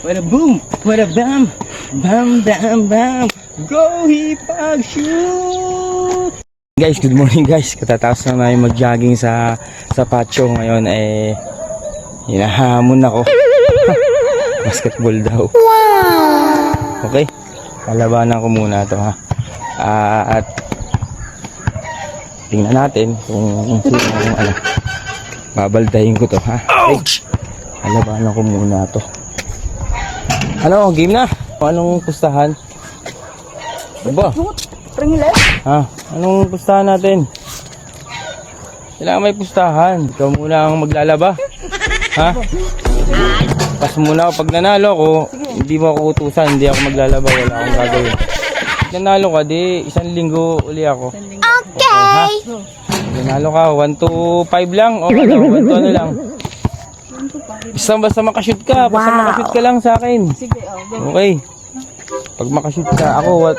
What a boom! What a bam! Bam, bam, bam! Go hipag shoot! Guys, good morning guys. Katatapos na namin mag-jogging sa patio. Ngayon hinahamon ako. Basketball daw. Wow! Okay. Kalabanan ko muna to ha. At tingnan natin kung sino ano. Babaldahin ko to ha. Okay. Kalabanan ko muna to. Ano, game na? Anong pustahan? Ano ba? Ha? Anong pustahan natin? Kailangan may pustahan. Ikaw muna ang maglalaba. Ha? Pas muna ako. Pag nanalo ko, hindi mo ako utusan. Hindi ako maglalaba. Wala akong gagawin. Pag nanalo ka, di 1 linggo uli ako. Okay! Pag nanalo ka, 1 to 5 lang. O, 1 to ano lang. Basta makashoot ka. Basta makashoot ka lang sa akin. Sige, okay. Pag makashoot ka, ako,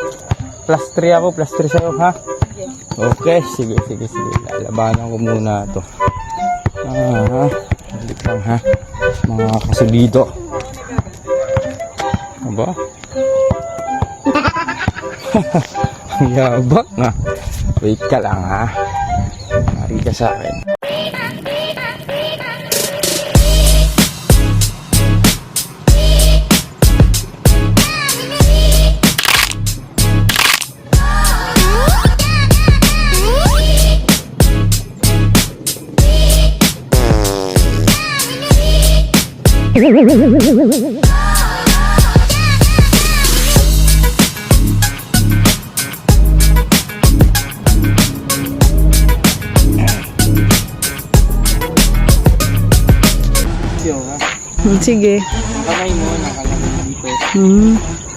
plus 3 ako. Plus 3 sa'yo, ha? Okay, sige. Lalabanan ko muna ito. Balik lang, ha? Mga kasulido. Aba? Ang yabak nga. Wait ka lang, ha? Mari ka sa akin. Sige. Kamay mo, nakalagay dito.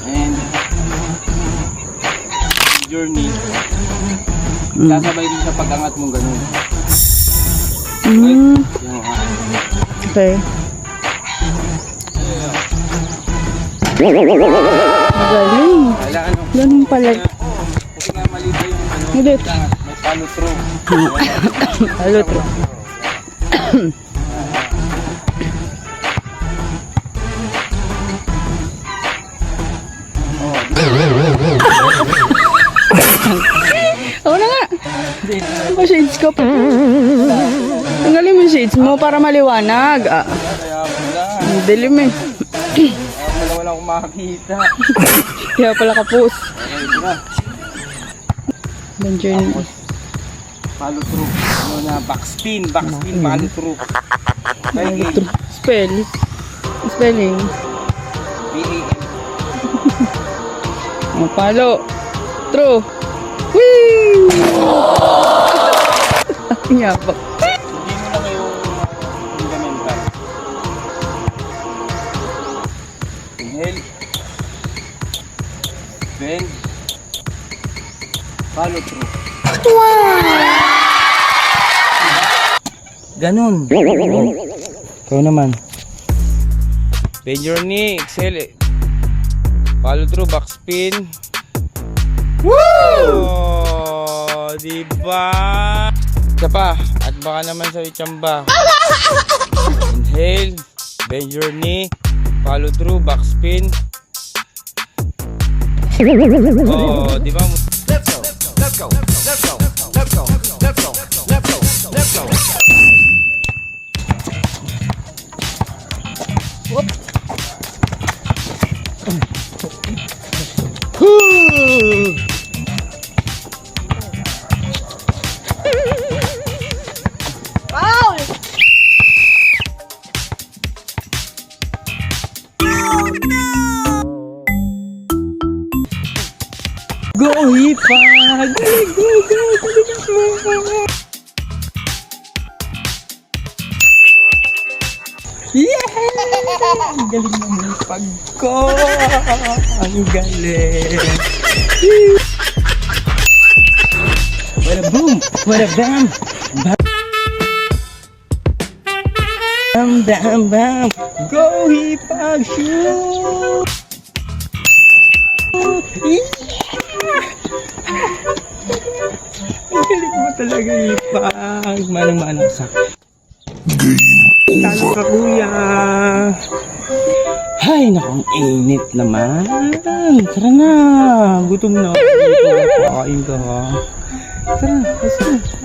And journey. Sasabay din sa pag-angat mo ganun. Okay. Magaling. Ganun pala. Kasi nga malito yung ano. Ulit. May follow through. Follow through. Oo na nga. Ano ba shades ko pa? Tanggalin mo yung shades mo para maliwanag. Kaya pala. Ang dilim eh. Kaya pala wala akong makakita. Kaya pala kapos. Okay, tira. Benjamin. Tapos, follow through. Ano na, backspin, follow through. Okay, game. Spelling. B-A-N. Follow. Through. Whee! Ang yabak. Hindi mo lang yung fundamental. Inhale. Bend. Follow through. Ganun. Ikaw naman. Bend your knee. Exhale. Follow through. Backspin. Woo! Oh, diba? Isa pa. At baka naman sa itsamba. Inhale. Bend your knee. Follow through. Backspin. Oh, diba? Let's go. Let's go. Let's go. Let's go. Let's go. Let's go. Let's go. Whoop. Wow! Go hipag! Go! Yeah! Ang galing ng hipag ko! Ang galing! What a boom! What a bam! Bam, bam, bam! Go hipag shoot! Ang galing mo talaga hipag! Manang-manang sa Talo ka kuya! Ay, nakang init naman. Tara na. Gutom na ako. Kakain ka ha. Tara, let's go.